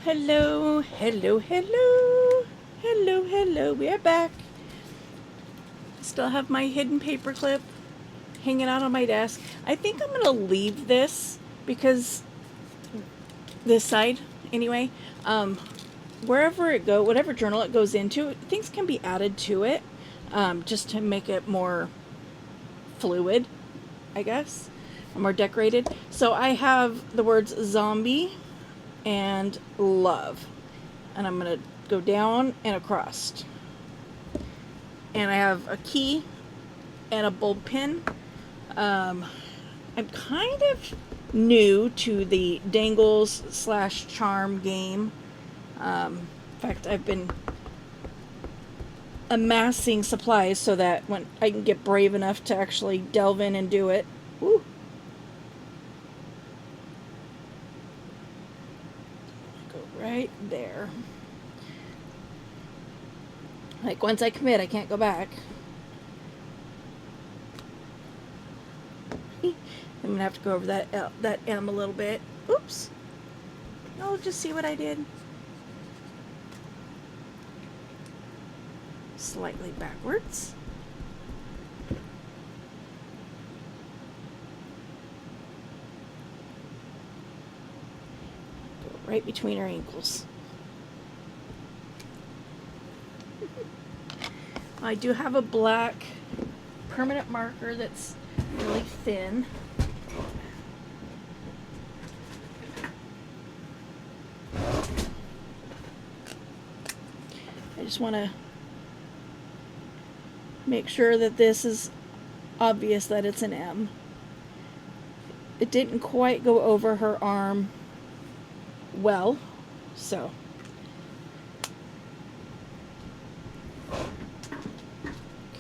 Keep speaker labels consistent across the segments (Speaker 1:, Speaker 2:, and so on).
Speaker 1: Hello, hello, hello, hello, hello. We are back. Still have my hidden paperclip hanging out on my desk. I think I'm gonna leave this because this side, anyway. Wherever it go, whatever journal it goes into, things can be added to it, just to make it more fluid, I guess, more decorated. So I have the words zombie and love, and I'm gonna go down and across, and I have a key and a bulb pin. I'm kind of new to the dangles / charm game. In fact, I've been amassing supplies so that when I can get brave enough to actually delve in and do it. Woo. Go right there. Like, once I commit, I can't go back. I'm gonna have to go over that M a little bit. Oops. Oh, just see what I did. Slightly backwards. Go right between our ankles. I do have a black permanent marker that's really thin. I just want to make sure that this is obvious that it's an M. It didn't quite go over her arm well, so.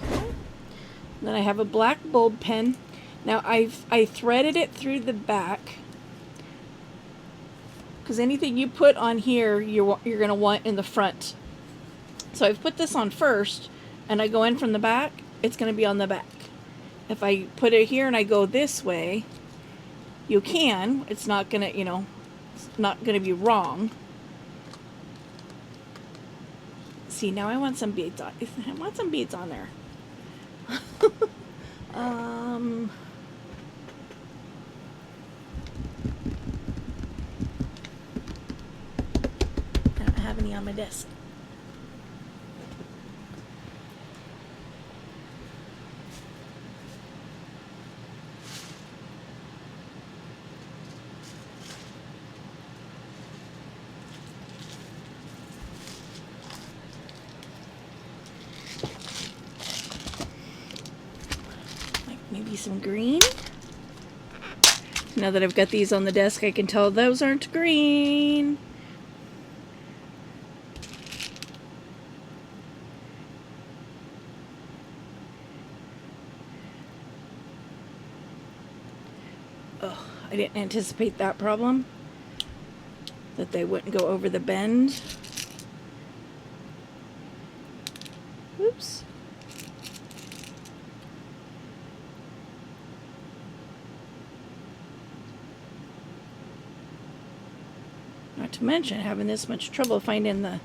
Speaker 1: Okay. Then I have a black bulb pen. Now I threaded it through the back, because anything you put on here, you're going to want in the front. So I've put this on first, and I go in from the back, it's going to be on the back. If I put it here and I go this way, you can. It's not going to, it's not going to be wrong. See, now I want some beads on. I want some beads on there. I don't have any on my desk. Maybe some green. Now that I've got these on the desk, I can tell those aren't green. Oh, I didn't anticipate that problem, that they wouldn't go over the bend. Oops. Not to mention having this much trouble finding the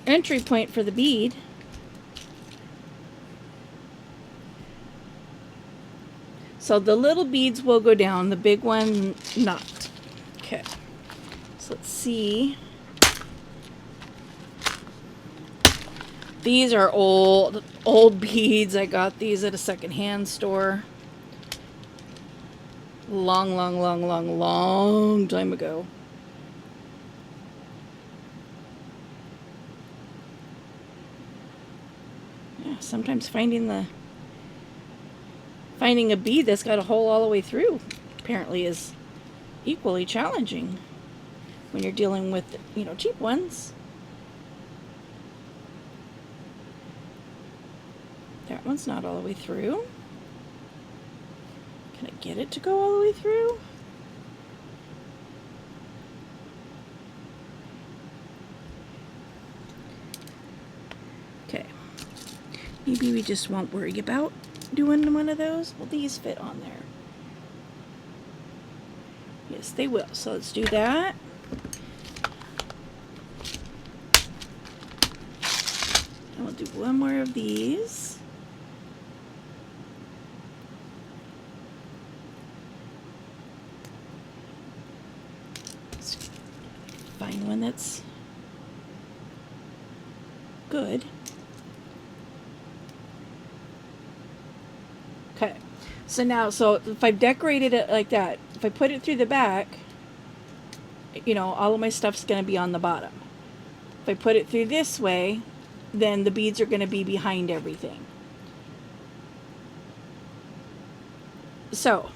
Speaker 1: entry point for the bead. So the little beads will go down, the big one not. Okay, so let's see. These are old beads. I got these at a secondhand store. Long time ago. Yeah, sometimes finding a bead that's got a hole all the way through apparently is equally challenging when you're dealing with, cheap ones. That one's not all the way through. Can I get it to go all the way through? Okay. Maybe we just won't worry about doing one of those. Will these fit on there? Yes, they will. So let's do that. And we'll do one more of these. Let's find one that's good. Okay, so now, so if I've decorated it like that, if I put it through the back, you know, all of my stuff's going to be on the bottom. If I put it through this way, then the beads are going to be behind everything. So,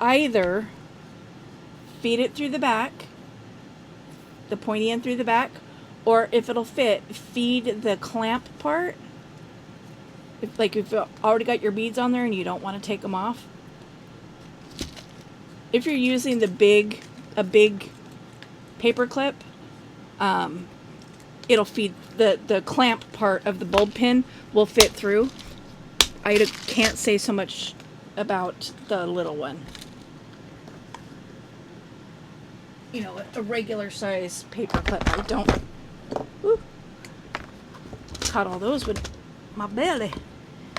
Speaker 1: either feed it through the back, the pointy end through the back, or if it'll fit, feed the clamp part. If you've already got your beads on there and you don't want to take them off. If you're using a big paper clip, it'll feed the clamp part of the bulb pin will fit through. I can't say so much about the little one. You know, a regular size paper clip. I don't. Woo, caught all those with my belly.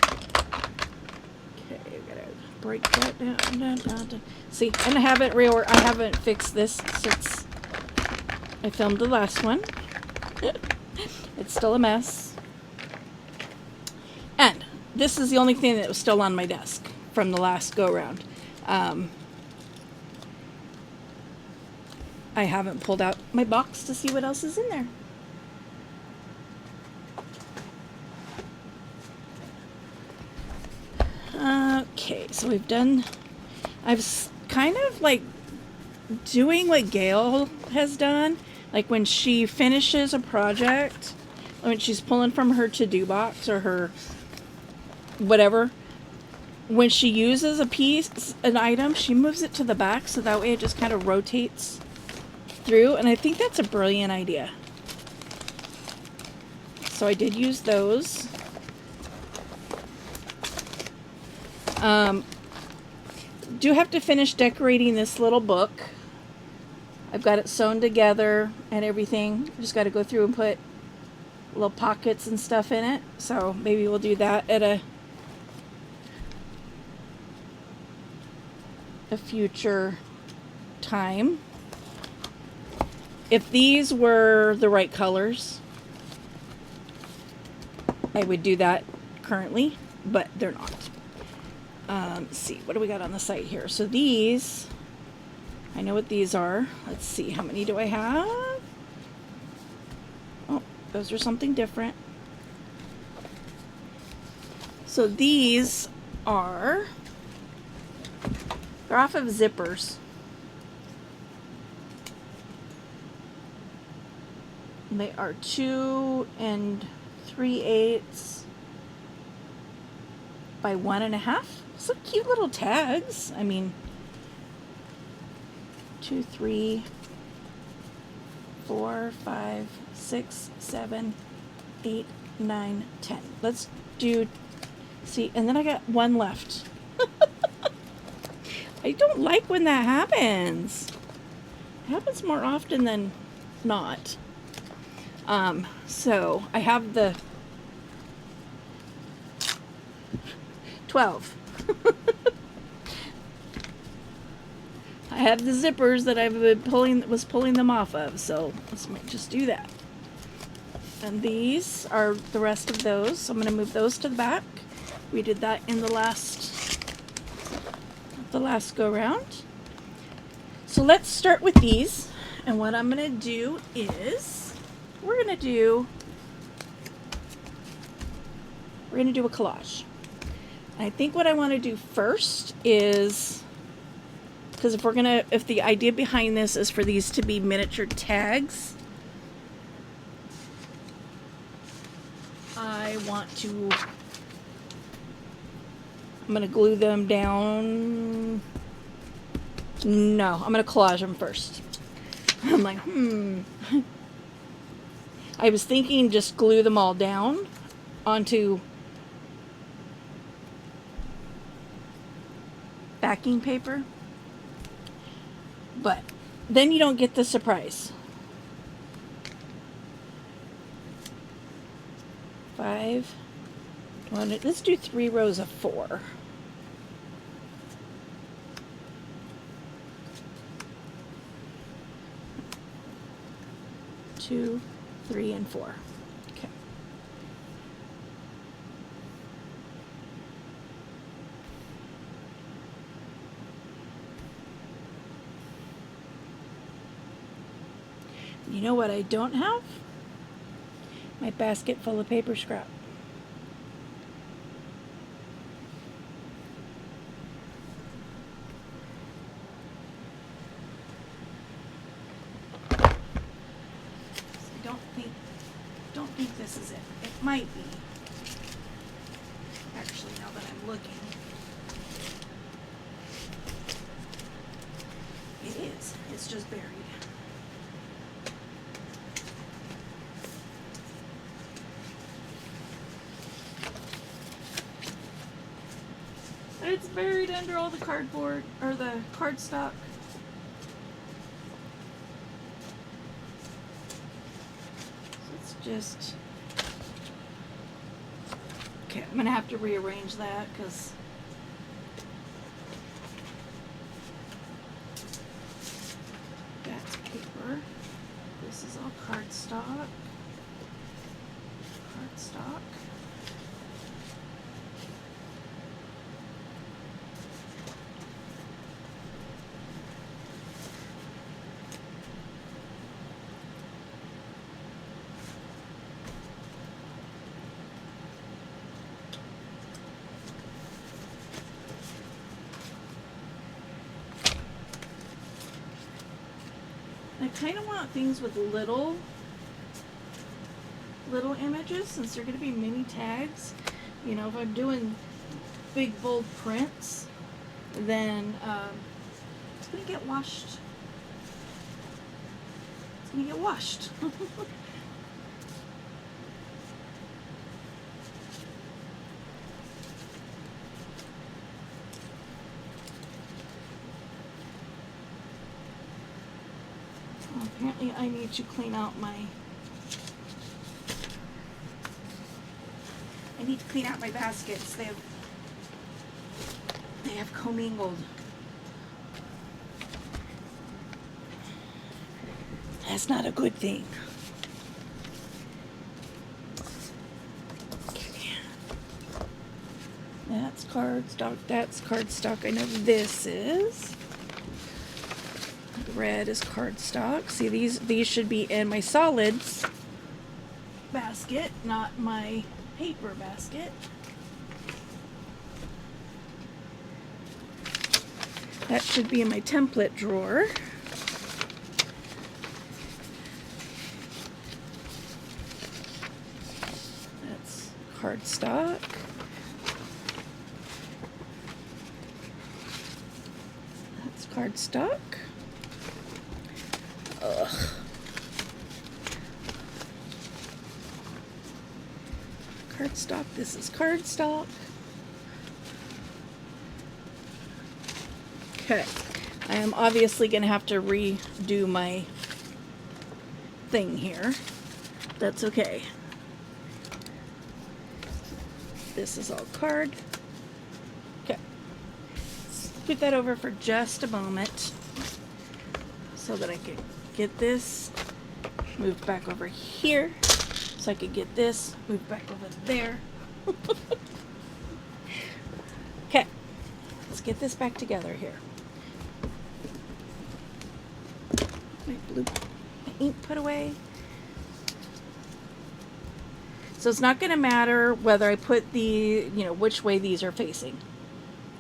Speaker 1: Okay, gotta break that down. See, and I haven't fixed this since I filmed the last one. It's still a mess. And this is the only thing that was still on my desk from the last go round. I haven't pulled out my box to see what else is in there. Okay, so I've kind of like doing what Gail has done. Like when she finishes a project, when she's pulling from her to-do box or her whatever, when she uses an item, she moves it to the back so that way it just kind of rotates through. And I think that's a brilliant idea. So I did use those. Do have to finish decorating this little book. I've got it sewn together and everything. Just got to go through and put little pockets and stuff in it. So maybe we'll do that at a future time. If these were the right colors, I would do that currently, but they're not. Let's see, what do we got on the site here? So these, I know what these are. Let's see, how many do I have? Oh, those are something different. So these are, they're off of zippers. They are 2 3/8 by 1.5. Some cute little tags. I mean, 2, 3, 4, 5, 6, 7, 8, 9, 10. Let's do, see, and then I got one left. I don't like when that happens. It happens more often than not. So I have the 12. I have the zippers that I've been pulling them off of, so let's just do that. And these are the rest of those, so I'm going to move those to the back. We did that in the last go round. So let's start with these, and what I'm going to do is we're going to do a collage. I think what I want to do first is, because if the idea behind this is for these to be miniature tags, I'm going to glue them down. No, I'm going to collage them first. I'm like, I was thinking just glue them all down onto backing paper, but then you don't get the surprise. If 5. Let's do 3 rows of 4. 2, 3, and 4. Okay. You know what I don't have? My basket full of paper scrap. Don't think this is it. It might be. Actually, now that I'm looking. It is. It's just buried. It's buried under all the cardboard, or the cardstock. Just okay, I'm gonna have to rearrange that because that's paper. This is all cardstock. I kind of want things with little images, since they're going to be mini tags. You know, if I'm doing big bold prints, then it's going to get washed. It's going to get washed. Apparently I need to clean out my baskets. They have commingled. That's not a good thing. Okay. That's cardstock. That's cardstock. I know this is. Red is cardstock. See, these should be in my solids basket, not my paper basket. That should be in my template drawer. That's cardstock. That's cardstock. Ugh. Cardstock. This is cardstock. Okay. I am obviously going to have to redo my thing here. That's okay. This is all card. Okay. Scoot that over for just a moment so that I can get this moved back over here, so I could get this moved back over there. Okay, let's get this back together here. My blue ink put away. So it's not going to matter whether I put which way these are facing,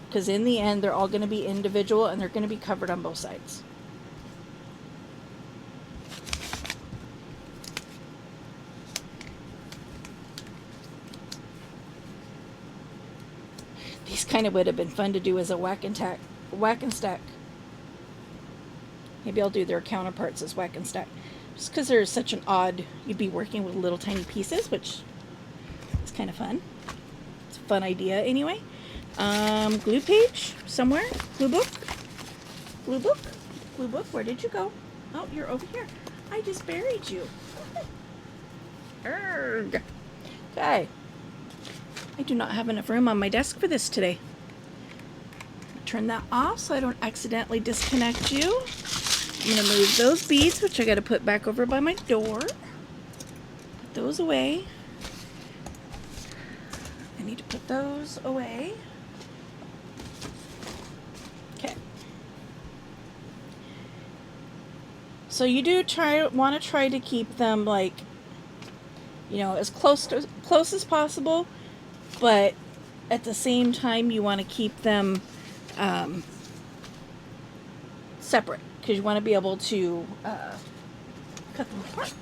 Speaker 1: because in the end they're all going to be individual and they're going to be covered on both sides. These kind of would have been fun to do as a whack and stack. Maybe I'll do their counterparts as whack and stack, just because they're such an odd. You'd be working with little tiny pieces, which is kind of fun. It's a fun idea anyway. Glue page somewhere. Glue book. Where did you go? Oh, you're over here. I just buried you. Erg. Okay. I do not have enough room on my desk for this today. Turn that off so I don't accidentally disconnect you. I'm going to move those beads, which I got to put back over by my door. Put those away. I need to put those away. Okay. So you do want to try to keep them like, you know, as close as possible, but at the same time you want to keep them separate, because you want to be able to cut them apart.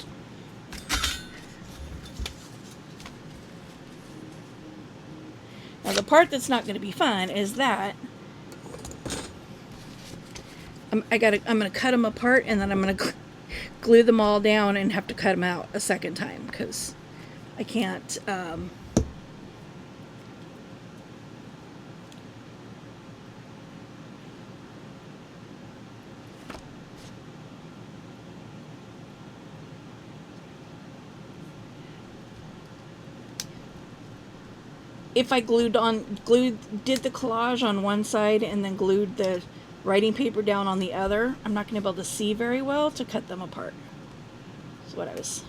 Speaker 1: Now the part that's not going to be fun is that I'm going to cut them apart, and then I'm going to glue them all down and have to cut them out a second time, because I can't if I did the collage on one side and then glued the writing paper down on the other, I'm not going to be able to see very well to cut them apart. That's what I was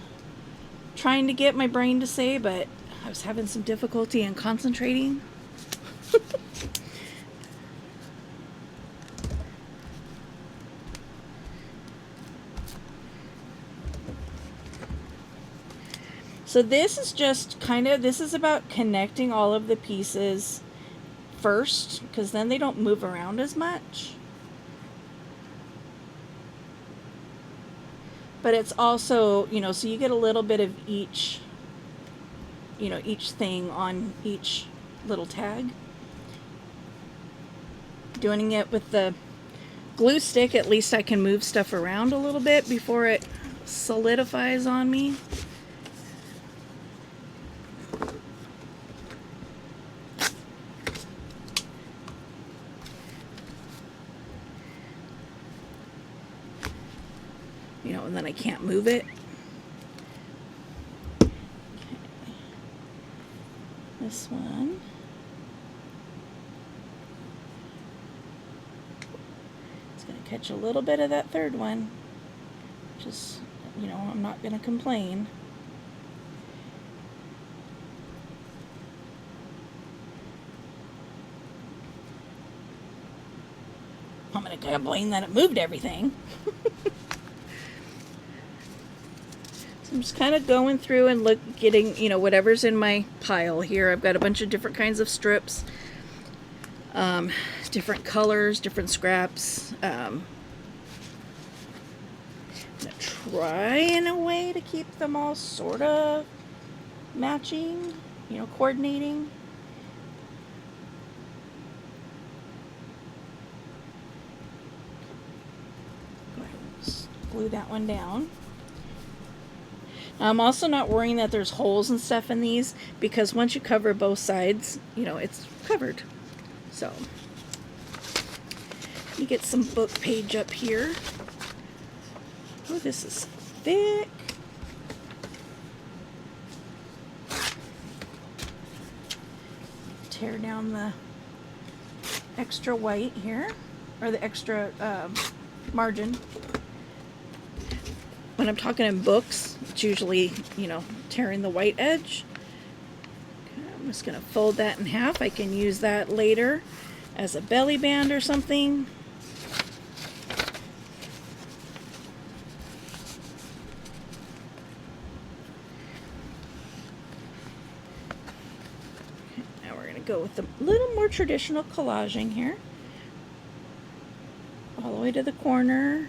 Speaker 1: trying to get my brain to say, but I was having some difficulty in concentrating. So this is just this is about connecting all of the pieces first, because then they don't move around as much. But it's also, you know, so you get a little bit of each, you know, each thing on each little tag. Doing it with the glue stick, at least I can move stuff around a little bit before it solidifies on me. You know, and then I can't move it. Okay. This one. It's going to catch a little bit of that third one. Just, you know, I'm not going to complain. I'm going to complain that it moved everything. I'm just kind of going through and getting, you know, whatever's in my pile here. I've got a bunch of different kinds of strips, different colors, different scraps. I'm gonna try in a way to keep them all sort of matching, you know, coordinating. Go ahead and just glue that one down. I'm also not worrying that there's holes and stuff in these, because once you cover both sides, you know, it's covered. So, let me get some book page up here. Oh, this is thick. Tear down the extra white here, or the extra margin. When I'm talking in books, it's usually, you know, tearing the white edge. Okay, I'm just going to fold that in half. I can use that later as a belly band or something. Okay, now we're going to go with a little more traditional collaging here. All the way to the corner.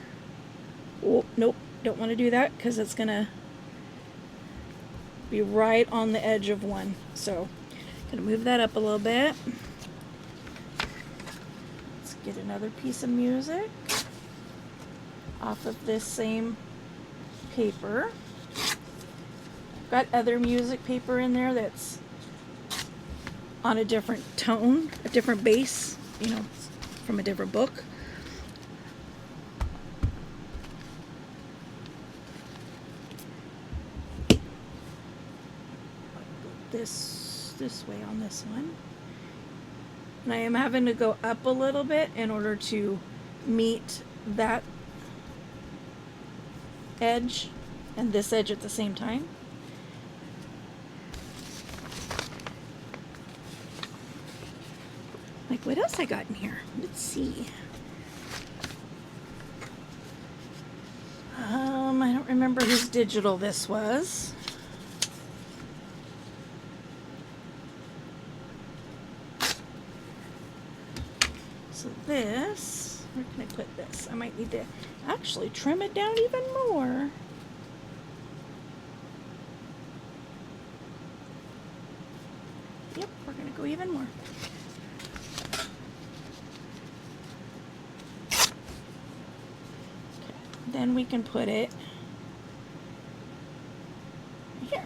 Speaker 1: Oh, nope. Don't want to do that because it's going to be right on the edge of one. So I'm going to move that up a little bit. Let's get another piece of music off of this same paper. I've got other music paper in there that's on a different tone, a different base, you know, from a different book. this way on this one. And I am having to go up a little bit in order to meet that edge and this edge at the same time. Like, what else I got in here? Let's see. I don't remember whose digital this was. So this, where can I put this? I might need to actually trim it down even more. Yep, we're gonna go even more. Okay, then we can put it here.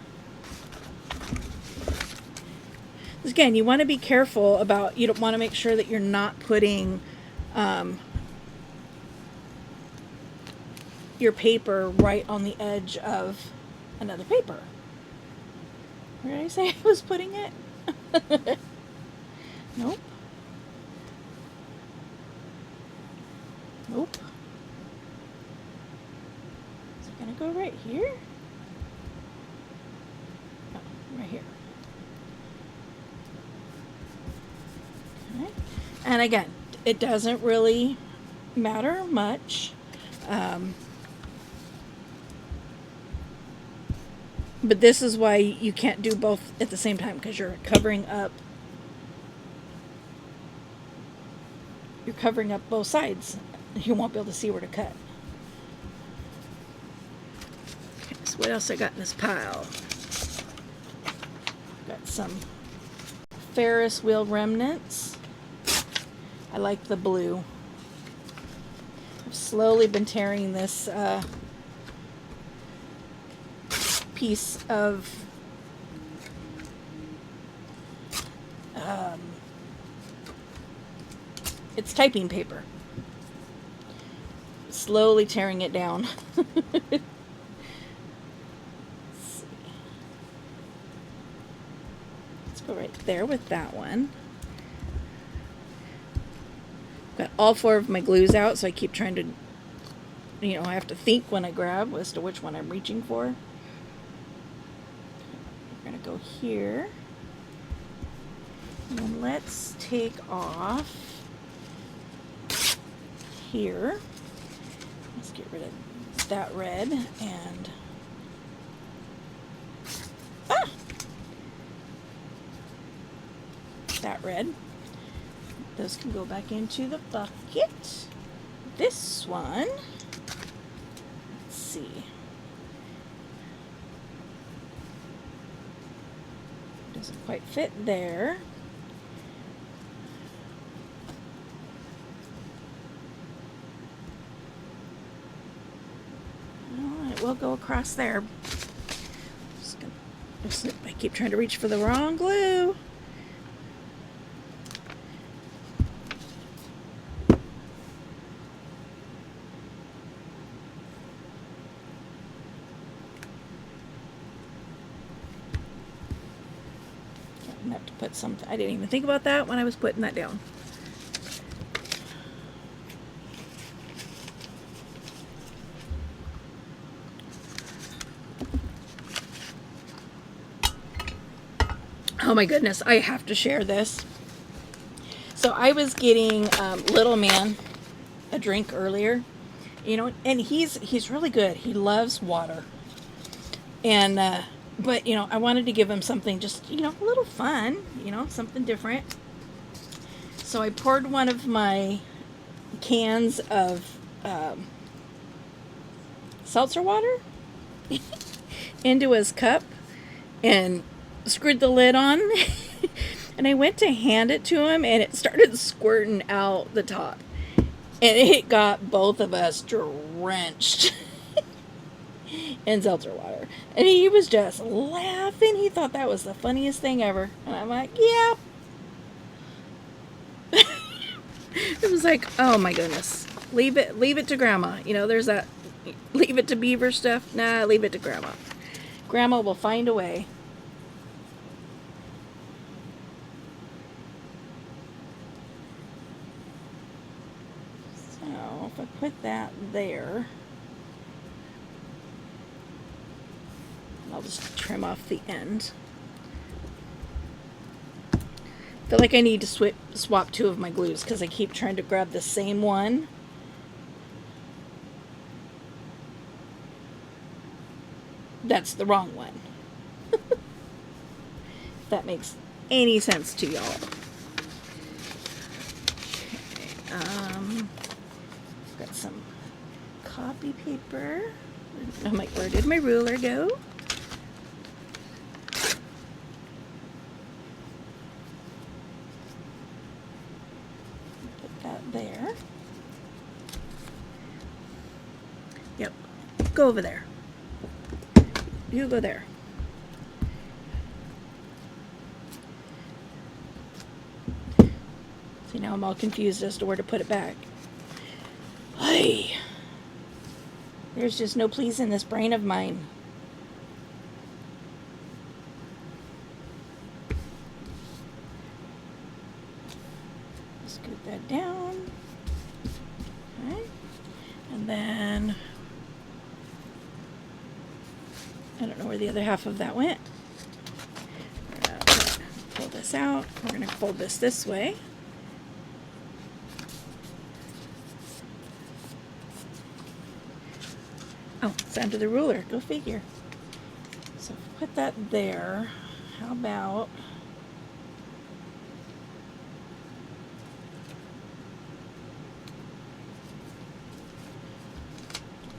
Speaker 1: Again, you want to be careful about, you don't want to make sure that you're not putting your paper right on the edge of another paper. Where did I say I was putting it? Nope. Nope. Is it going to go right here? No, right here. Okay. And again, it doesn't really matter much. But this is why you can't do both at the same time, because you're covering up both sides. You won't be able to see where to cut. Okay, so what else I got in this pile? Got some Ferris wheel remnants. I like the blue. I've slowly been tearing this piece of it's typing paper. Slowly tearing it down. Let's see. Let's go right there with that one. Got all 4 of my glues out, so I keep trying to, I have to think when I grab as to which one I'm reaching for. We're going to go here. And then let's take off here. Let's get rid of that red and that red. Those can go back into the bucket. This one, let's see. Doesn't quite fit there. Well, it will go across there. I keep trying to reach for the wrong glue. I have to put something. I didn't even think about that when I was putting that down. Oh my goodness, I have to share this. So I was getting Little Man a drink earlier, and he's really good. He loves water. And but I wanted to give him something just, a little fun, something different. So I poured one of my cans of seltzer water into his cup and screwed the lid on. And I went to hand it to him, and it started squirting out the top, and it got both of us drenched in seltzer water. And he was just laughing. He thought that was the funniest thing ever. And I'm like, yeah. It was like, oh my goodness, leave it to Grandma. There's that leave it to Beaver stuff. Nah, leave it to Grandma. Grandma will find a way. put that there. I'll just trim off the end. I feel like I need to swap two of my glues because I keep trying to grab the same one. That's the wrong one. If that makes any sense to y'all. Okay, got some copy paper. Where did my ruler go? Put that there. Yep, go over there. You go there. See, now I'm all confused as to where to put it back. Hey, there's just no pleasing this brain of mine. Scoot that down. Okay. And then I don't know where the other half of that went. We're going to pull this out. We're going to fold this way. Oh, it's under the ruler. Go figure. So put that there. How about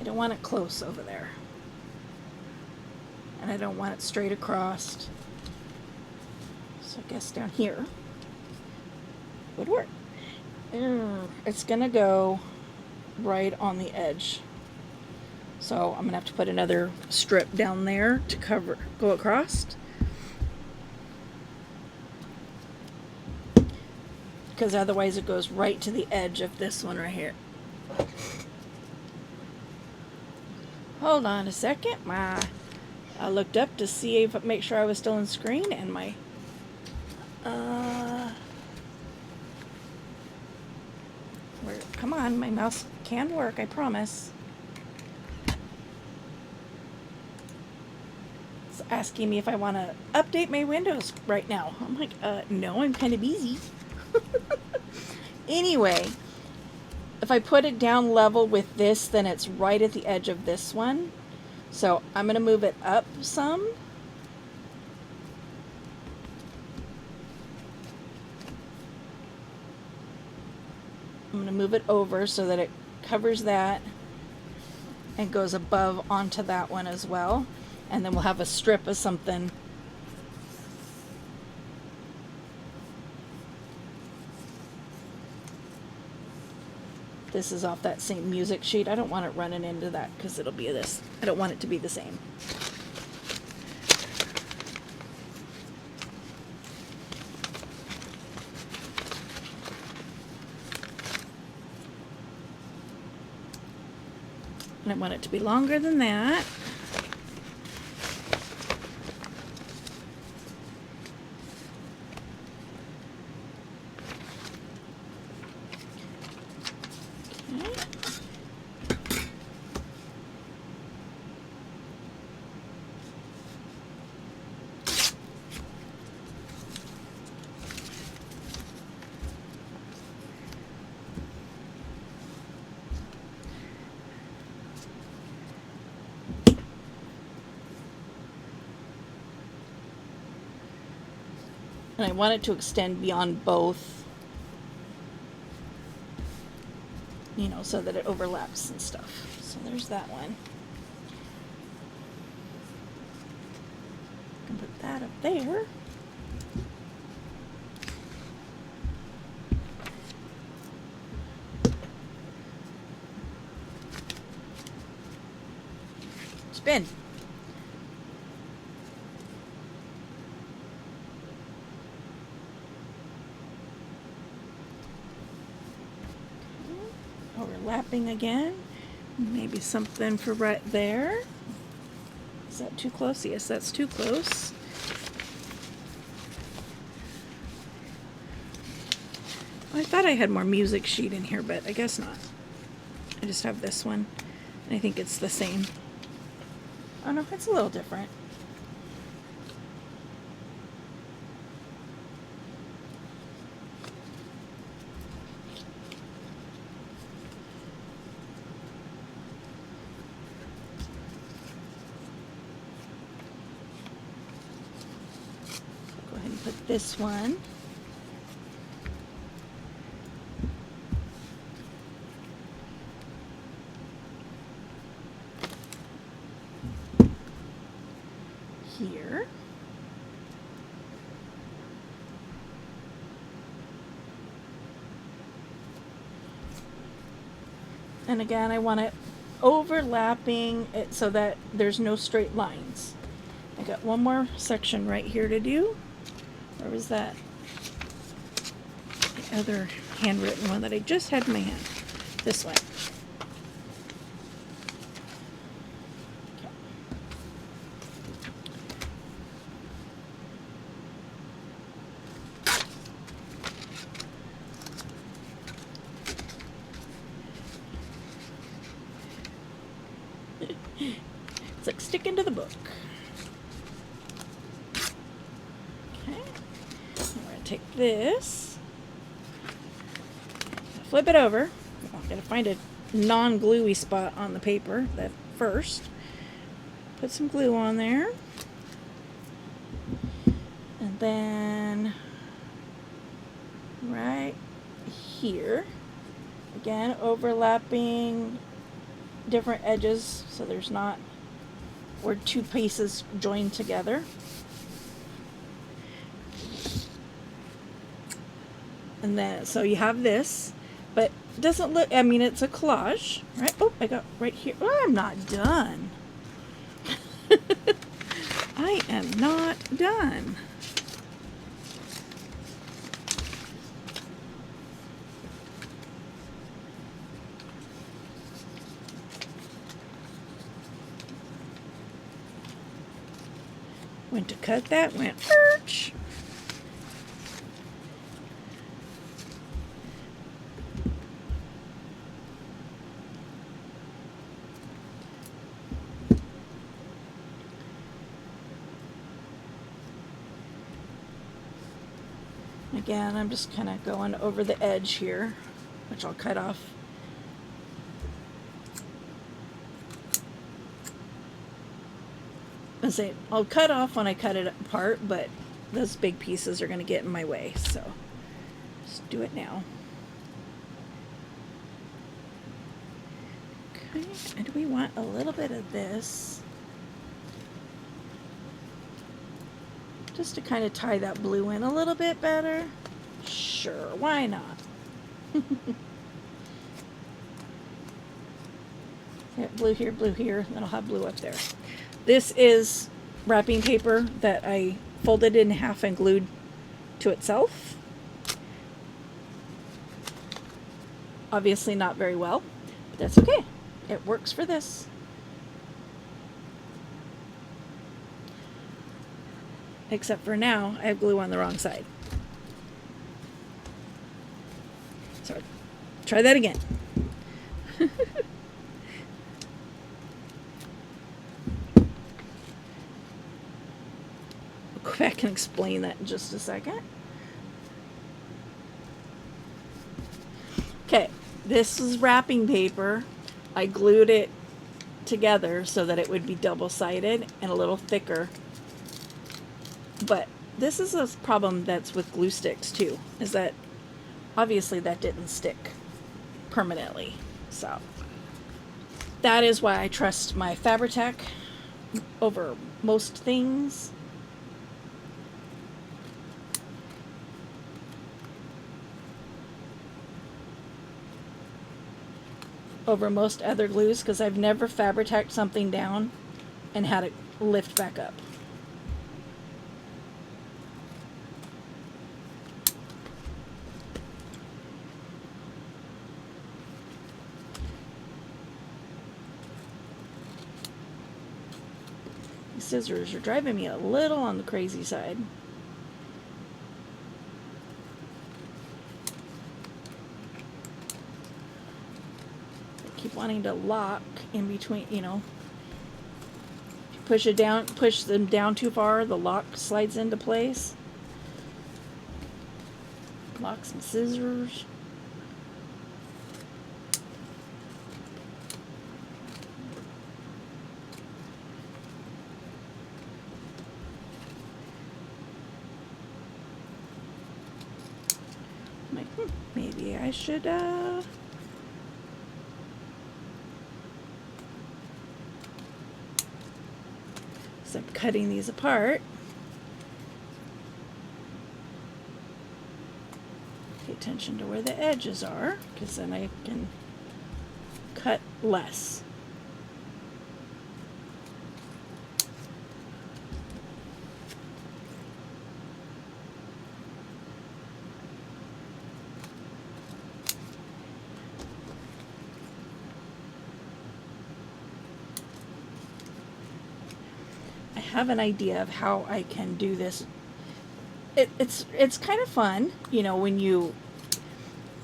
Speaker 1: I don't want it close over there. And I don't want it straight across. So I guess down here would work. It's gonna go right on the edge. So I'm gonna have to put another strip down there to go across. Because otherwise it goes right to the edge of this one right here. Hold on a second. I looked up to see make sure I was still on screen, and my come on, my mouse can work, I promise. It's asking me if I want to update my Windows right now. I'm like, no, I'm kind of busy. Anyway, if I put it down level with this, then it's right at the edge of this one. So I'm going to move it up some. I'm going to move it over so that it covers that and goes above onto that one as well. And then we'll have a strip of something. This is off that same music sheet. I don't want it running into that because it'll be this. I don't want it to be the same. And I want it to be longer than that. And I want it to extend beyond both, you know, so that it overlaps and stuff. So there's that one. I can put that up there. Spin. Overlapping again. Maybe something for right there. Is that too close? Yes, that's too close. I thought I had more music sheet in here, but I guess not. I just have this one. And I think it's the same. Oh no, it's a little different. Go ahead and put this one. Here. And again, I want it overlapping it so that there's no straight lines. I got one more section right here to do. Where was that? The other handwritten one that I just had in my hand. This one. It's like sticking to the book. Okay. I'm going to take this, flip it over. I'm going to find a non-gluey spot on the paper that first. Put some glue on there. And then right here, again, overlapping different edges so there's not where two pieces join together. And then so you have this, but it doesn't look, I mean, it's a collage, right? Oh, I got right here. Oh, I'm not done. I am not done. Went to cut that, went perch. Again, I'm just kind of going over the edge here, which I'll cut off. I'll cut off when I cut it apart, but those big pieces are going to get in my way, so just do it now. Okay, and we want a little bit of this just to kind of tie that blue in a little bit better. Sure, why not? Yeah, blue here, then I'll have blue up there. This is wrapping paper that I folded in half and glued to itself. Obviously not very well, but that's okay. It works for this. Except for now, I have glue on the wrong side. So, try that again. I'll go back and explain that in just a second. Okay, this is wrapping paper. I glued it together so that it would be double-sided and a little thicker. But this is a problem that's with glue sticks too, is that obviously that didn't stick permanently. So that is why I trust my Fabri-Tac over most things. Over most other glues, because I've never Fabri-Tac'd something down and had it lift back up. These scissors are driving me a little on the crazy side. wanting to lock in between, you know. Push it down, push them down too far, the lock slides into place. Lock some scissors. I'm like, maybe I should, So I'm cutting these apart. Pay attention to where the edges are, because then I can cut less. I have an idea of how I can do this. It's kind of fun, you know, when you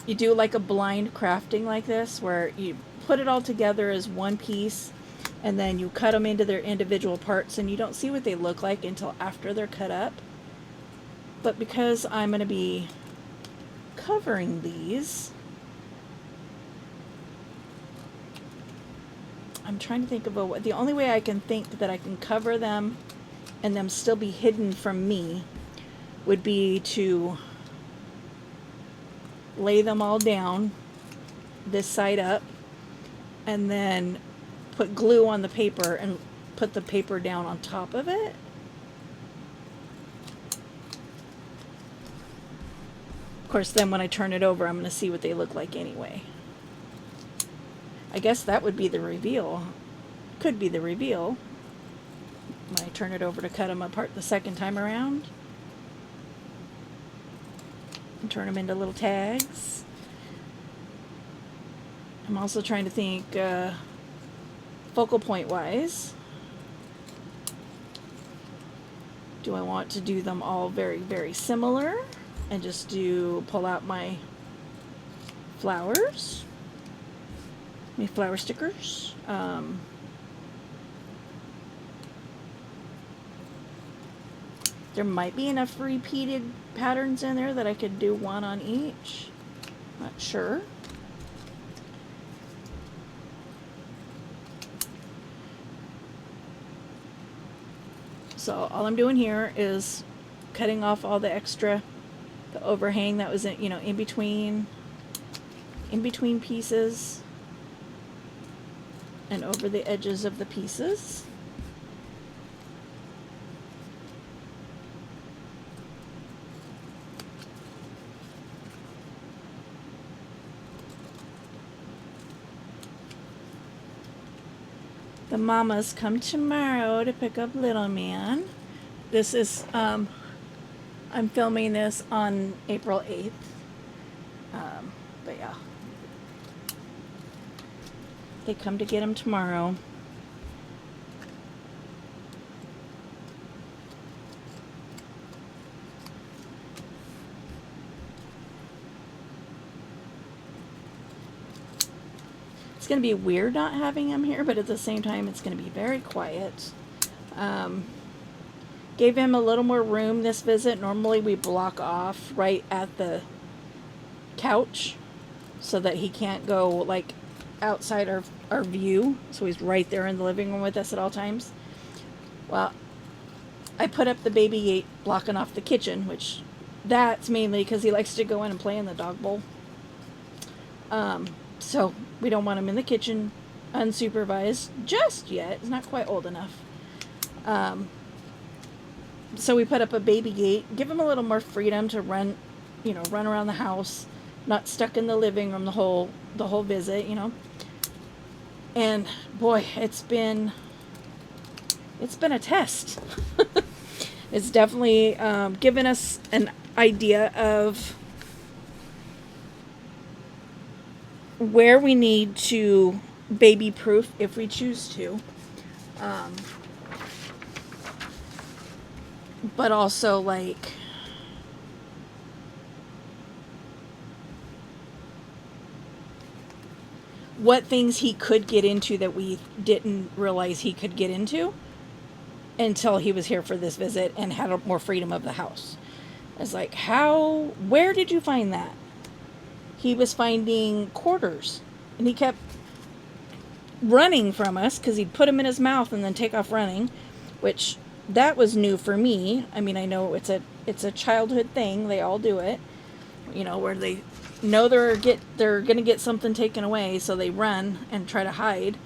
Speaker 1: do like a blind crafting like this, where you put it all together as one piece and then you cut them into their individual parts, and you don't see what they look like until after they're cut up. But because I'm going to be covering these, I'm trying to think of the only way I can think that I can cover them and them still be hidden from me would be to lay them all down this side up and then put glue on the paper and put the paper down on top of it. Of course, then when I turn it over, I'm going to see what they look like anyway. I guess that would be the reveal. Could be the reveal when I turn it over to cut them apart the second time around. And turn them into little tags. I'm also trying to think focal point wise. Do I want to do them all very, very similar and just pull out my flowers? My flower stickers. There might be enough repeated patterns in there that I could do one on each. Not sure. So all I'm doing here is cutting off all the extra, the overhang that was in between pieces. And over the edges of the pieces. The mamas come tomorrow to pick up little man. This is, I'm filming this on April 8th. But yeah. They come to get him tomorrow. It's going to be weird not having him here, but at the same time, it's going to be very quiet. Gave him a little more room this visit. Normally, we block off right at the couch so that he can't go like outside our view, so he's right there in the living room with us at all times. Well, I put up the baby gate blocking off the kitchen, which that's mainly because he likes to go in and play in the dog bowl. So we don't want him in the kitchen unsupervised just yet. He's not quite old enough. So we put up a baby gate, give him a little more freedom to run around the house, not stuck in the living room the whole visit, And boy, it's been a test. It's definitely given us an idea of where we need to baby proof if we choose to. But also like what things he could get into that we didn't realize he could get into until he was here for this visit and had more freedom of the house. It's like, where did you find that? He was finding quarters, and he kept running from us because he'd put them in his mouth and then take off running, which that was new for me. I mean, I know it's a childhood thing. They all do it, where they know they're gonna get something taken away, so they run and try to hide.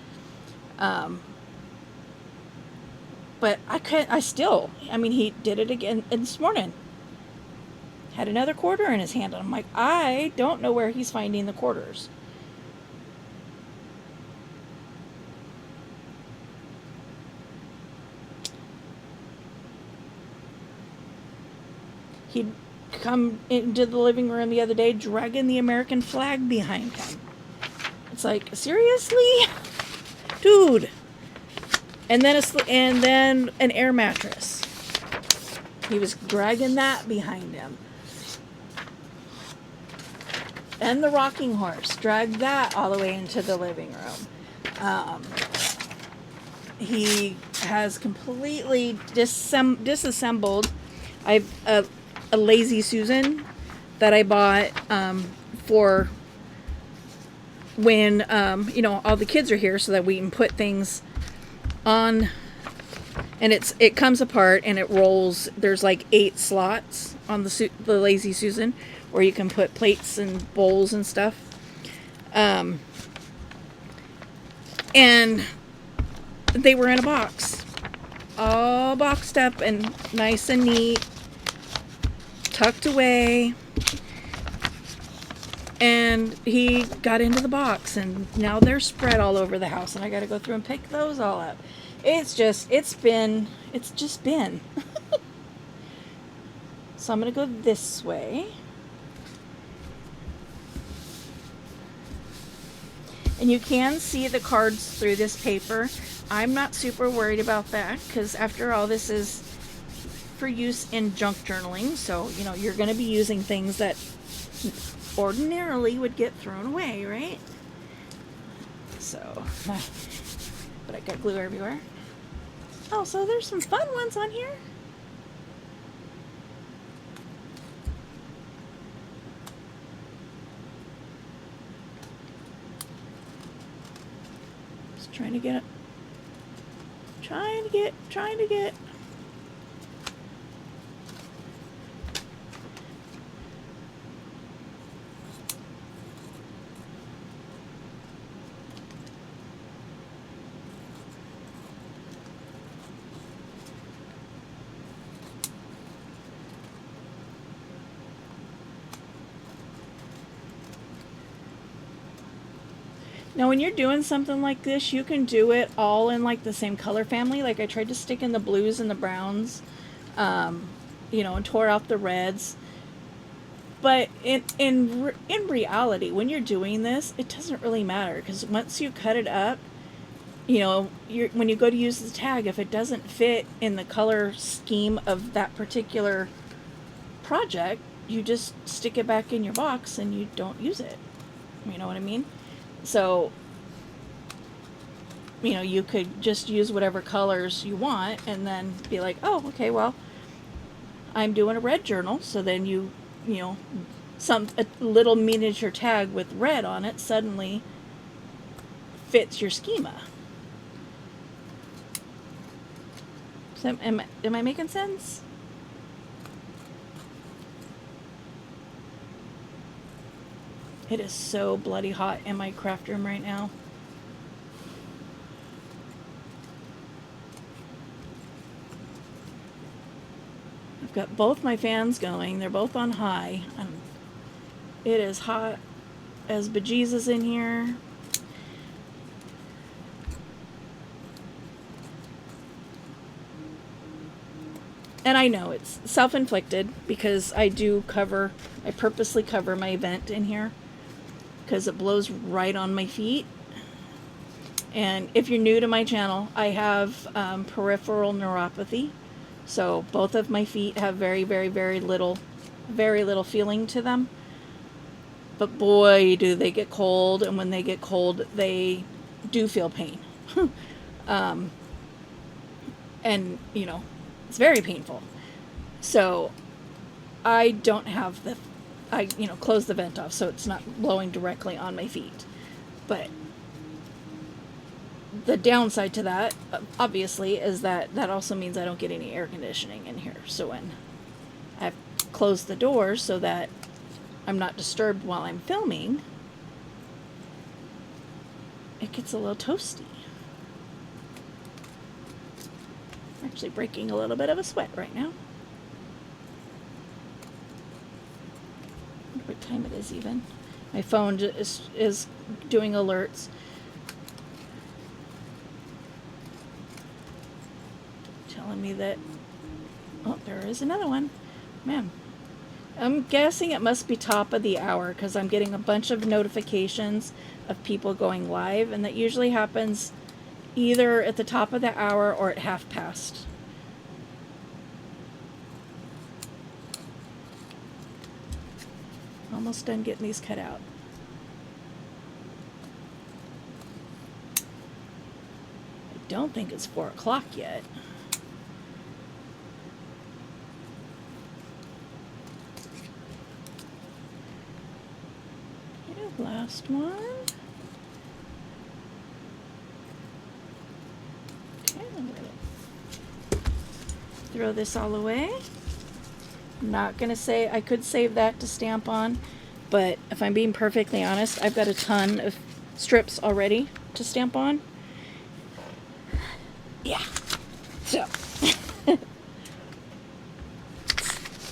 Speaker 1: But he did it again this morning. Had another quarter in his hand, and I'm like, I don't know where he's finding the quarters. He'd come into the living room the other day dragging the American flag behind him. It's like, seriously? Dude. And then an air mattress. He was dragging that behind him. And the rocking horse. Dragged that all the way into the living room. He has completely disassembled. I've a Lazy Susan that I bought for when all the kids are here, so that we can put things on. And it comes apart and it rolls. There's like 8 slots on the Lazy Susan where you can put plates and bowls and stuff. And they were in a box, all boxed up and nice and neat, tucked away. And he got into the box, and now they're spread all over the house, and I got to go through and pick those all up. It's just been. So I'm going to go this way. And you can see the cards through this paper. I'm not super worried about that, because after all, this is for use in junk journaling. So, you're going to be using things that ordinarily would get thrown away, right? So, but I got glue everywhere. Oh, so there's some fun ones on here. Just trying to get. Now, when you're doing something like this, you can do it all in like the same color family. Like I tried to stick in the blues and the browns, and tore out the reds. But in reality, when you're doing this, it doesn't really matter, because once you cut it up, when you go to use the tag, if it doesn't fit in the color scheme of that particular project, you just stick it back in your box and you don't use it. You know what I mean? So, you could just use whatever colors you want and then be like, oh, okay, well, I'm doing a red journal. So then a little miniature tag with red on it suddenly fits your schema. So am I making sense? It is so bloody hot in my craft room right now. I've got both my fans going. They're both on high. It is hot as bejesus in here. And I know it's self-inflicted, because I purposely cover my vent in here, because it blows right on my feet. And if you're new to my channel, I have peripheral neuropathy. So both of my feet have very, very, very little feeling to them. But boy, do they get cold, and when they get cold, they do feel pain. And, you know, it's very painful. So I don't have close the vent off so it's not blowing directly on my feet. But the downside to that, obviously, is that also means I don't get any air conditioning in here. So when I've closed the doors so that I'm not disturbed while I'm filming, it gets a little toasty. I'm actually breaking a little bit of a sweat right now. I wonder what time it is even. My phone is doing alerts. Telling me that, oh, there is another one. Man, I'm guessing it must be top of the hour because I'm getting a bunch of notifications of people going live, and that usually happens either at the top of the hour or at past. Almost done getting these cut out. I don't think it's 4 o'clock yet. Okay, last one. Okay, I'm gonna throw this all away. I'm not gonna say, I could save that to stamp on, but if I'm being perfectly honest, I've got a ton of strips already to stamp on. Yeah. So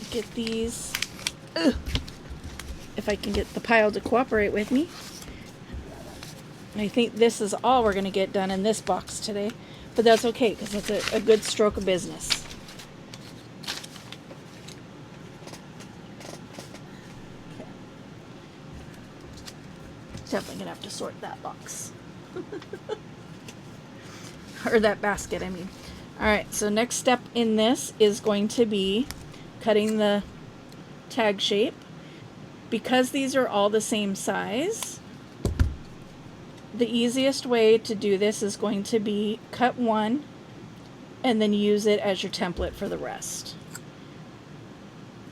Speaker 1: get these. Ugh. If I can get the pile to cooperate with me. And I think this is all we're going to get done in this box today, but that's okay because it's a good stroke of business. Okay. Definitely going to have to sort that box. Or that basket, I mean. Alright, so next step in this is going to be cutting the tag shape. Because these are all the same size, the easiest way to do this is going to be cut one and then use it as your template for the rest.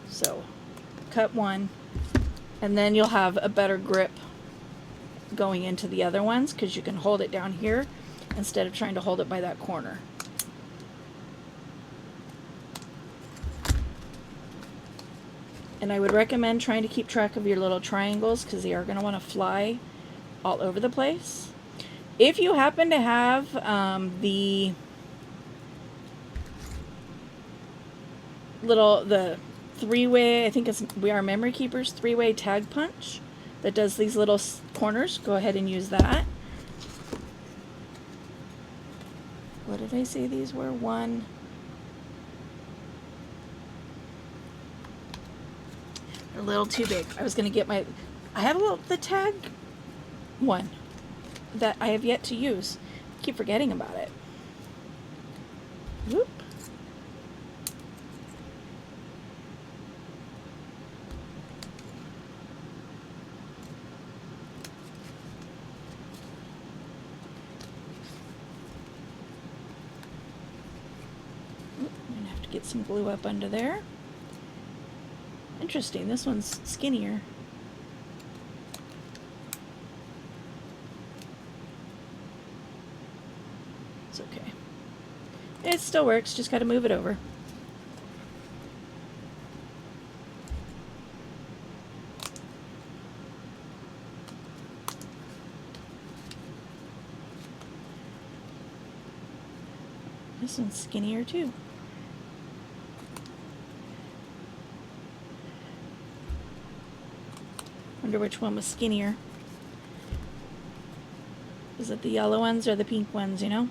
Speaker 1: So cut one, and then you'll have a better grip going into the other ones because you can hold it down here instead of trying to hold it by that corner. And I would recommend trying to keep track of your little triangles because they are going to want to fly all over the place. If you happen to have the three-way, I think it's We Are Memory Keepers three-way tag punch that does these little corners, go ahead and use that. What did I say these were? One. A little too big. I was going to get I have the tag one that I have yet to use. I keep forgetting about it. Whoop. I'm going to have to get some glue up under there. Interesting, this one's skinnier. It's okay. It still works, just got to move it over. This one's skinnier too. Wonder which one was skinnier. Is it the yellow ones or the pink ones, you know?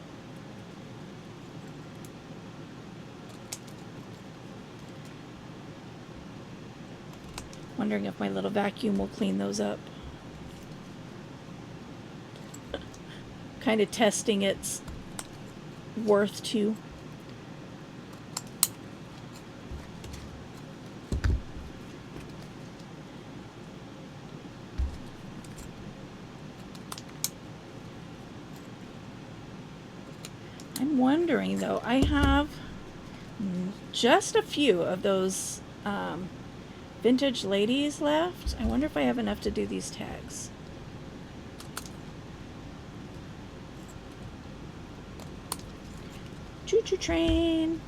Speaker 1: Wondering if my little vacuum will clean those up. Kind of testing its worth too. I'm wondering though, I have just a few of those vintage ladies left. I wonder if I have enough to do these tags. Choo-choo train.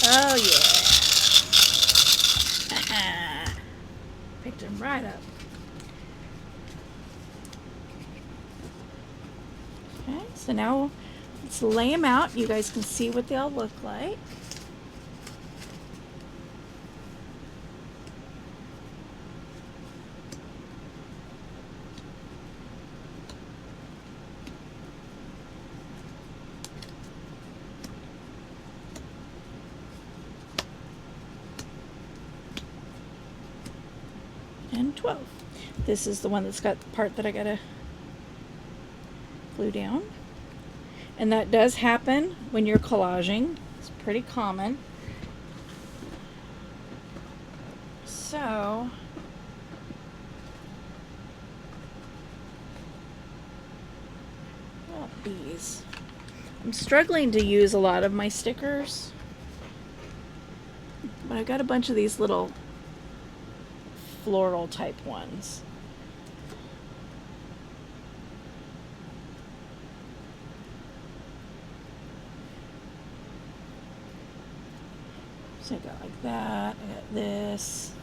Speaker 1: Oh yeah. Picked him right up. Okay, so now let's lay them out. You guys can see what they all look like. And 12. This is the one that's got the part that I gotta glue down. And that does happen when you're collaging. It's pretty common. So these. I'm struggling to use a lot of my stickers, but I got a bunch of these little floral type ones. So I got like that, I got this.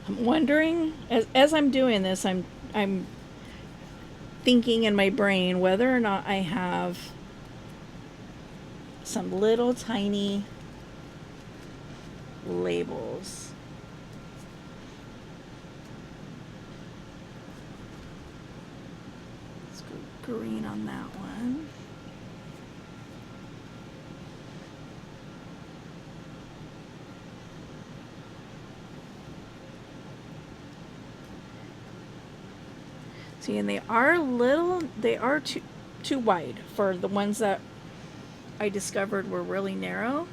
Speaker 1: I'm wondering, as I'm doing this, I'm thinking in my brain whether or not I have some little tiny labels. Let's go green on that one. See, and they are too wide for the ones that I discovered were really narrow,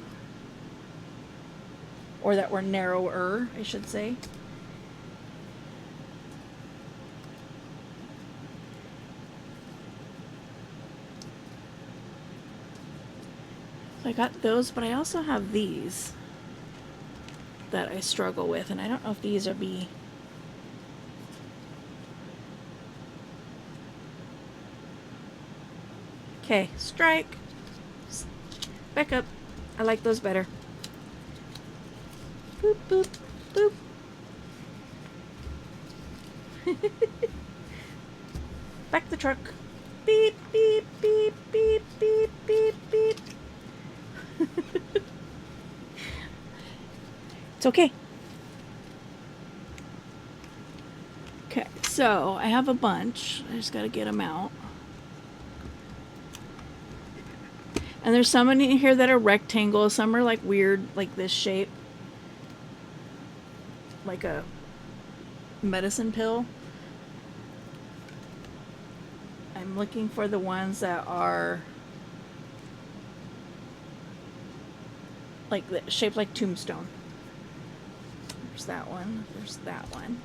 Speaker 1: or that were narrower, I should say. So I got those, but I also have these that I struggle with, and I don't know if these would be. Okay, strike. Back up. I like those better. Boop, boop, boop. Back the truck. Beep, beep, beep, beep, beep, beep, beep. It's okay. Okay, so I have a bunch. I just gotta get them out. And there's some in here that are rectangles. Some are like weird, like this shape. Like a medicine pill. I'm looking for the ones that are like shaped like tombstone. There's that one. There's that one.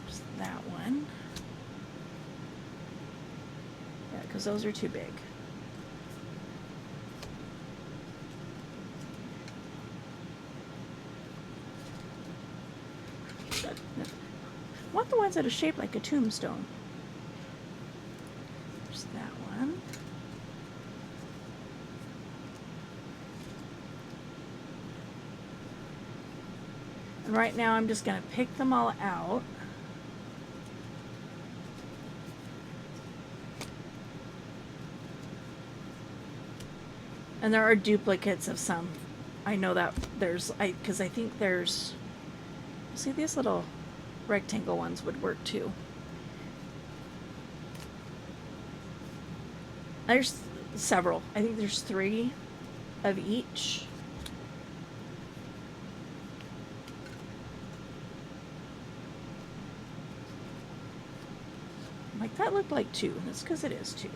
Speaker 1: There's that one. Yeah, because those are too big. I want the ones that are shaped like a tombstone. There's that one. And right now I'm just going to pick them all out. And there are duplicates of some. I know that there's, because I think there's, see, these little rectangle ones would work too. There's several. I think there's 3 of each. Like, that looked like 2. That's because it is 2.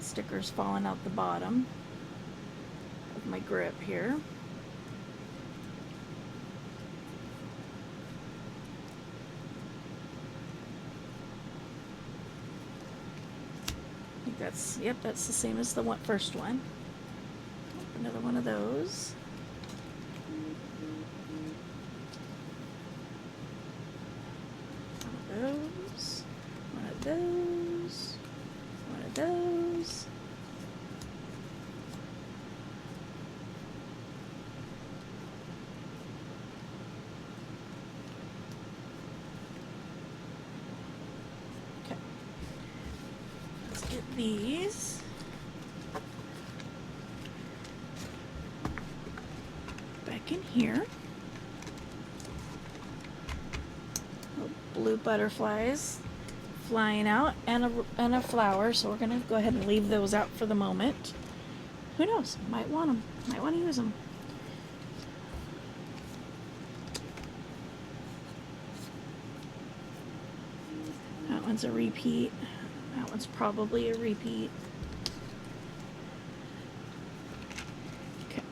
Speaker 1: Stickers falling out the bottom of my grip here. I think that's, yep, that's the same as the first one. Another one of those. One of those. One of those. One of those. Okay. Let's get these. Back in here. Little blue butterflies flying out, and a flower, so we're going to go ahead and leave those out for the moment. Who knows? Might want them. Might want to use them. That one's a repeat. That one's probably a repeat. Okay.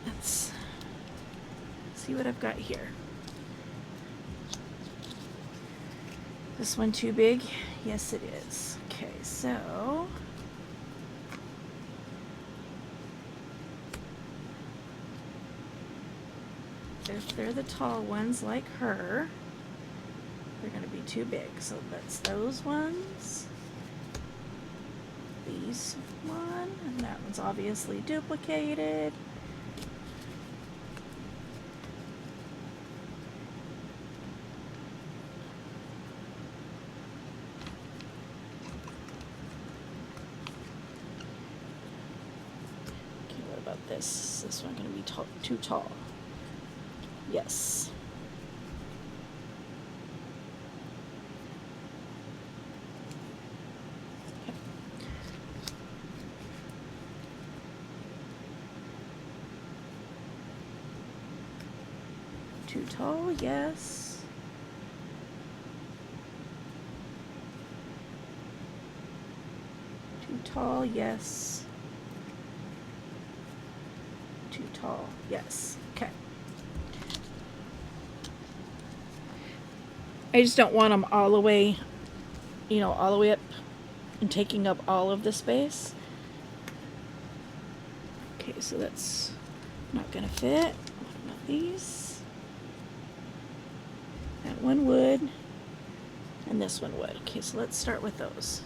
Speaker 1: Let's see what I've got here. This one too big? Yes, it is. Okay, so if they're the tall ones like her, they're going to be too big. So that's those ones. These one, and that one's obviously duplicated. This one going to be too tall. Yes. Okay. Too tall, yes. Too tall, yes. Too tall, yes. Okay. I just don't want them all the way, you know, all the way up and taking up all of the space. Okay, so that's not gonna fit. What about these? That one would, and this one would. Okay, so let's start with those.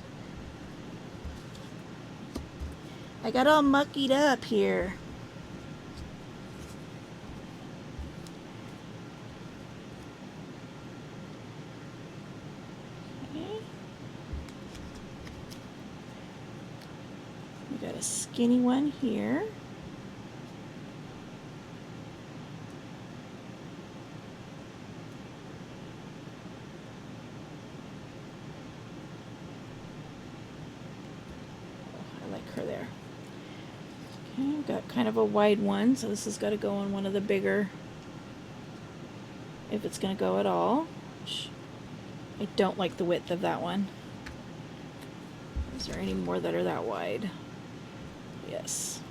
Speaker 1: I got all muckied up here. We got a skinny one here. I like her there. Okay, we've got kind of a wide one, so this has got to go on one of the bigger, if it's going to go at all. I don't like the width of that one. Is there any more that are that wide? Yes.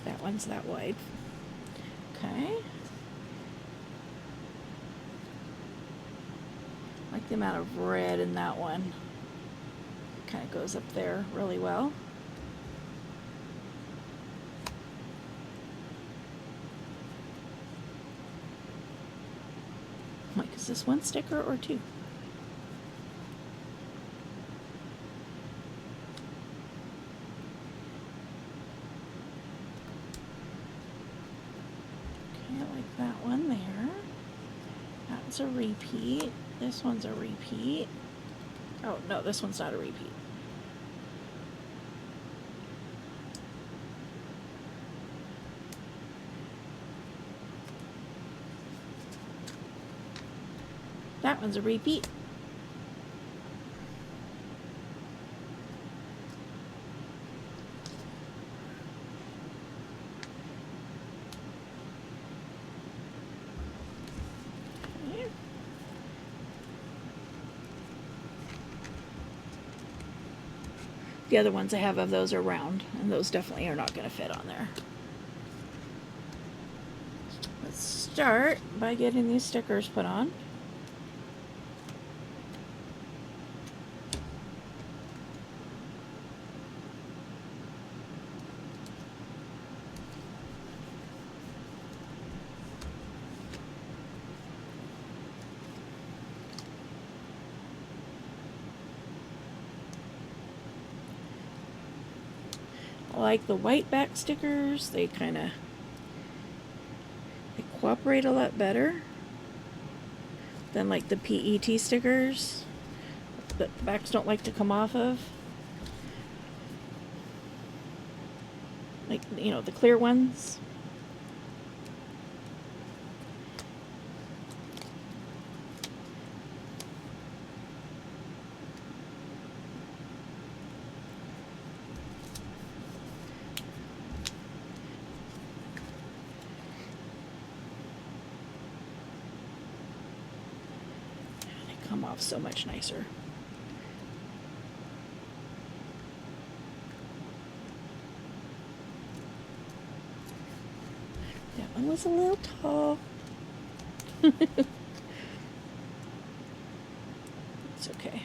Speaker 1: That one's that wide. Okay. I like the amount of red in that one. Kind of goes up there really well. Like, is this one sticker or 2? That one there. That's a repeat. This one's a repeat. Oh, no, this one's not a repeat. That one's a repeat. Okay. The other ones I have of those are round, and those definitely are not going to fit on there. Let's start by getting these stickers put on. I like the white back stickers. They cooperate a lot better than like the PET stickers that the backs don't like to come off of. Like, you know, the clear ones. They come off so much nicer. That one was a little tall. It's okay.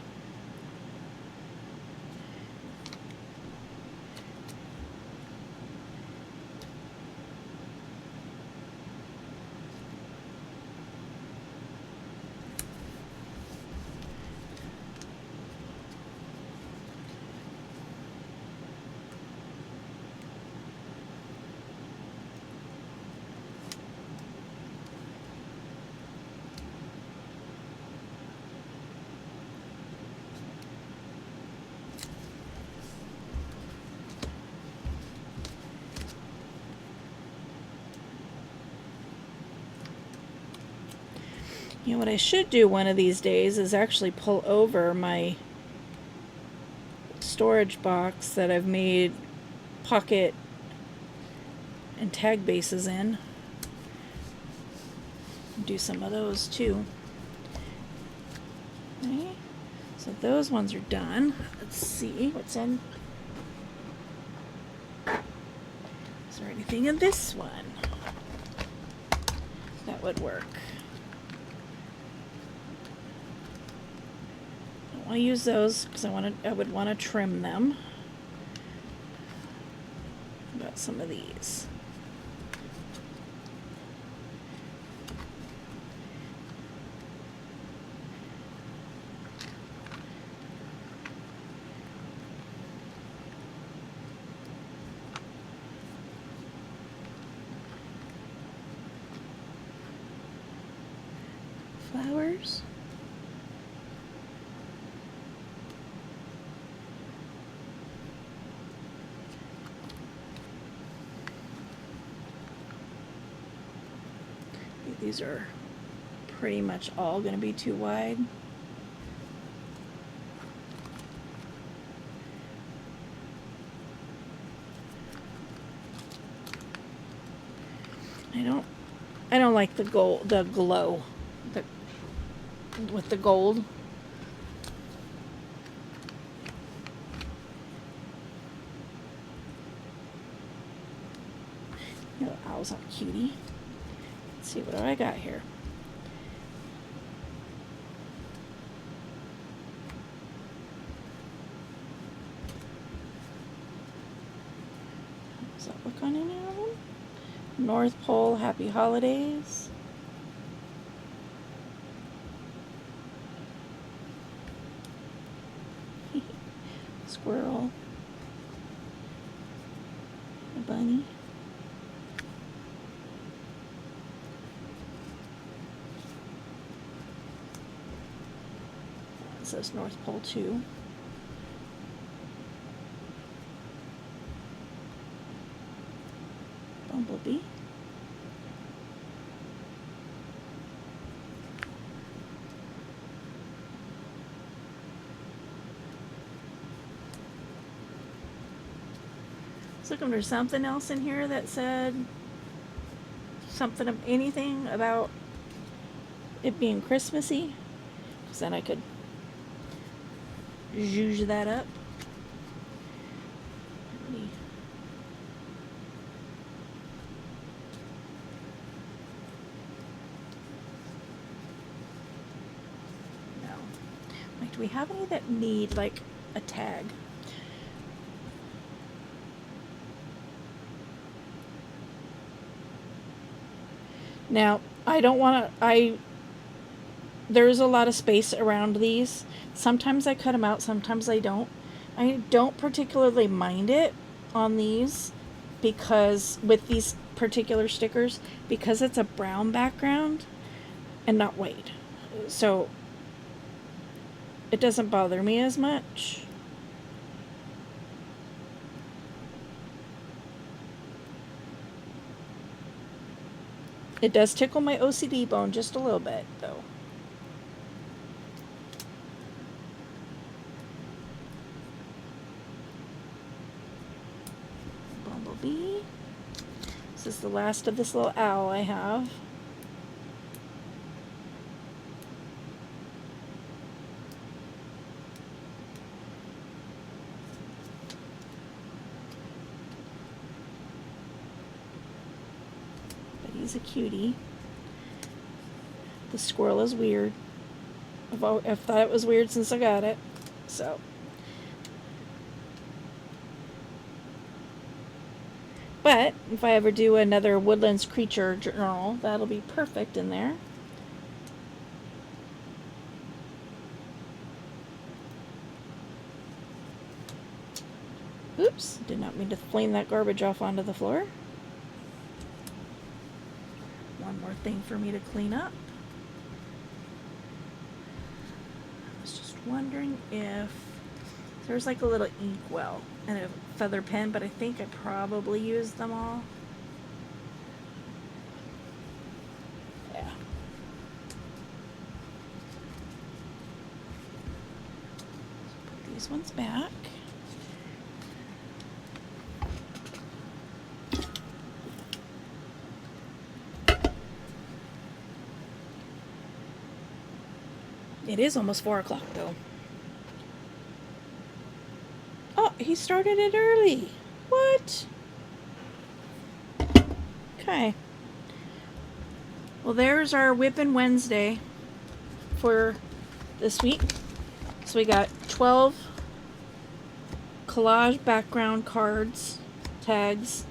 Speaker 1: You know what I should do one of these days is actually pull over my storage box that I've made pocket and tag bases in. Do some of those too. Okay, so those ones are done. Let's see what's in. Is there anything in this one that would work? I want to use those because I would want to trim them. Got some of these. Flowers. These are pretty much all going to be too wide. I don't like the glow with the gold. You know, owl's not cutie. Let's see, what do I got here? Does that look on any of them? North Pole, Happy Holidays. Squirrel. A bunny. says North Pole 2. Bumblebee. I was looking for something else in here that said something of anything about it being Christmassy, because then I could zhuzh that up. No. Like, do we have any that need like a tag? Now, I don't want to, there's a lot of space around these. Sometimes I cut them out, sometimes I don't. I don't particularly mind it on these because with these particular stickers, because it's a brown background and not white. So it doesn't bother me as much. It does tickle my OCD bone just a little bit, though. Bumblebee. This is the last of this little owl I have. He's a cutie. The squirrel is weird. I've thought it was weird since I got it. So. But if I ever do another Woodlands Creature journal, that'll be perfect in there. Oops, did not mean to fling that garbage off onto the floor. One more thing for me to clean up. I was just wondering if there's like a little inkwell and a feather pen, but I think I probably used them all. Yeah. Put these ones back. It is almost 4 o'clock though. Oh, he started it early. What? Okay. Well, there's our WIP-pin Wednesday for this week. So we got 12 collage background cards, tags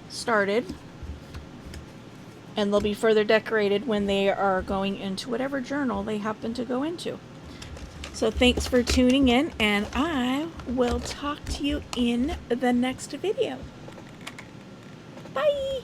Speaker 1: started. And they'll be further decorated when they are going into whatever journal they happen to go into. So thanks for tuning in, and I will talk to you in the next video. Bye!